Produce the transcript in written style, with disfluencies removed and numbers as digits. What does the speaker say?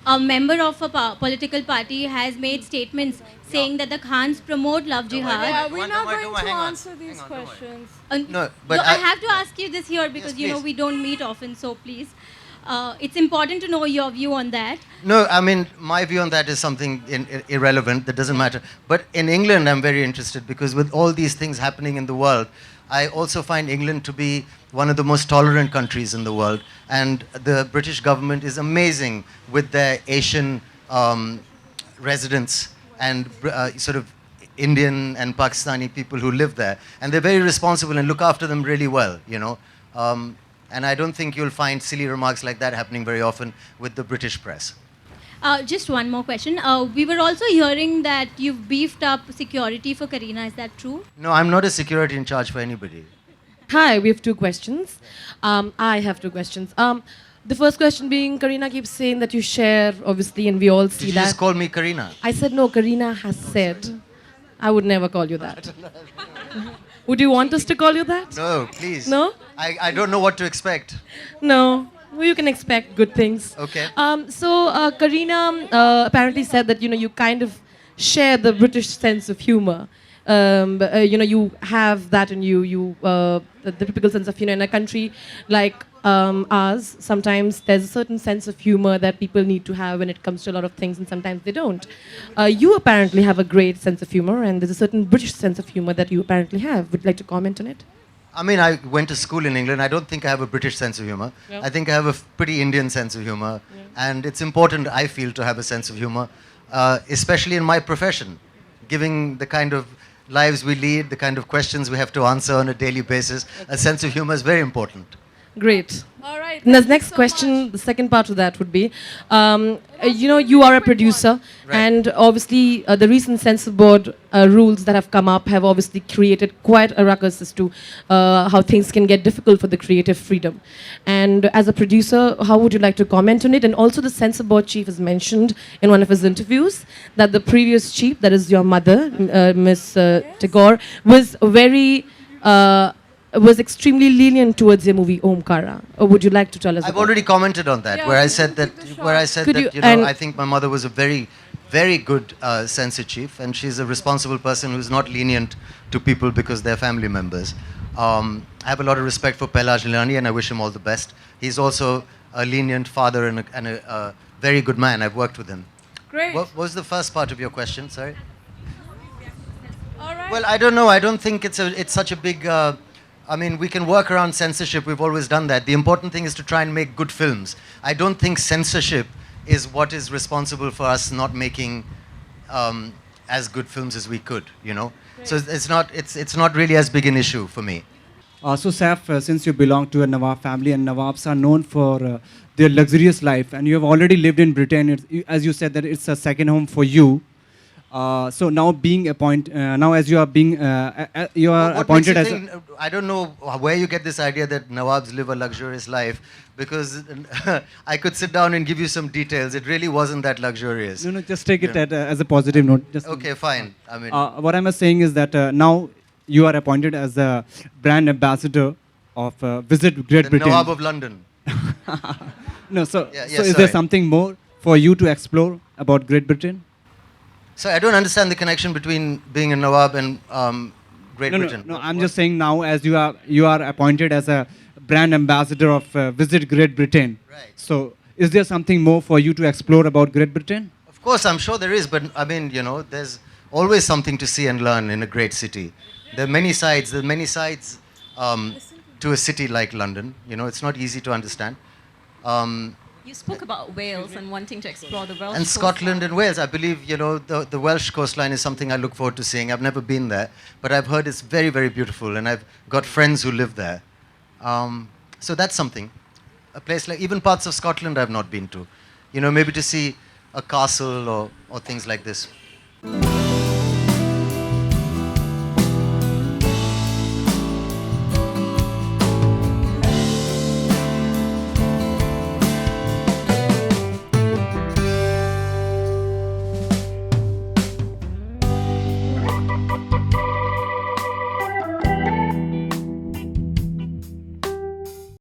a member of a political party has made statements saying that the Khans promote love jihad. Yeah, we're not going to answer these questions. No, but I have to ask you this here because please. we don't meet often, so please. It's important to know your view on that. No, I mean, my view on that is something irrelevant, that doesn't matter. But in England, I'm very interested because with all these things happening in the world, I also find England to be one of the most tolerant countries in the world. And the British government is amazing with their Asian residents and sort of Indian and Pakistani people who live there. And they're very responsible and look after them really well, you know. And I don't think you'll find silly remarks like that happening very often with the British press. Just one more question. We were also hearing that you've beefed up security for Kareena. Is that true? No, I'm not a security in charge for anybody. Hi, we have two questions. I have two questions. The first question being, Kareena keeps saying that you share, obviously, and we all see Did you that. just call me Kareena? I said no, Kareena has said. I would never call you that. Would you want us to call you that? No, please. No? I don't know what to expect. No. Well, you can expect good things. Okay. Kareena apparently said that, you kind of share the British sense of humor. You have that in you, the typical sense of humor in a country like ours. Sometimes there's a certain sense of humor that people need to have when it comes to a lot of things, and sometimes they don't. You apparently have a great sense of humor, and there's a certain British sense of humor that you apparently have. Would you like to comment on it? I mean, I went to school in England. I don't think I have a British sense of humor. Yep. I think I have a pretty Indian sense of humor. Yeah. And it's important, I feel, to have a sense of humor, especially in my profession, giving the kind of lives we lead, the kind of questions we have to answer on a daily basis. A sense of humor is very important. Great. All right. And the next question, the second part of that would be, you are a producer, Right. and obviously the recent censor board rules that have come up have obviously created quite a ruckus as to how things can get difficult for the creative freedom. And as a producer, how would you like to comment on it? And also the censor board chief has mentioned in one of his interviews that the previous chief, that is your mother, Miss Tagore, was very... was extremely lenient towards the movie Omkara. Or would you like to tell us? I've already commented on that, Yeah, where I we said that, took a where I shot. said Could that, you- I think my mother was a very, very good censor chief, and she's a responsible person who's not lenient to people because they're family members. I have a lot of respect for Pelaj Lilani, and I wish him all the best. He's also a lenient father and a very good man. I've worked with him. Great. What was the first part of your question? Sorry. All right. Well, I don't know. I don't think it's such a big. I mean, we can work around censorship. We've always done that. The important thing is to try and make good films. I don't think censorship is what is responsible for us not making as good films as we could. So it's not really as big an issue for me. So Saif, since you belong to a Nawab family, and Nawabs are known for their luxurious life, and you have already lived in Britain, as you said that it's a second home for you. So now being now as you are being you are What appointed makes as you think, I don't know where you get this idea that Nawabs live a luxurious life, because I could sit down and give you some details. It really wasn't that luxurious. no, just take it as a positive note. Just Okay, fine. I mean, what I'm saying is that now you are appointed as a brand ambassador of Visit Great the Britain. Nawab of London. No, so Yeah, so is sorry. there something more for you to explore about Great Britain? So I don't understand the connection between being a Nawab and Great No, Britain. no, I'm just saying now as you are appointed as a brand ambassador of Visit Great Britain. Right. So is there something more for you to explore about Great Britain? Of course, I'm sure there is, but I mean, there's always something to see and learn in a great city. There are many sides. There are many sides to a city like London. It's not easy to understand. You spoke about Wales and wanting to explore the Welsh And Scotland coastline. and Wales. I believe, the Welsh coastline is something I look forward to seeing. I've never been there, but I've heard it's very, very beautiful, and I've got friends who live there. So that's something. A place like, even parts of Scotland I've not been to. Maybe to see a castle or things like this.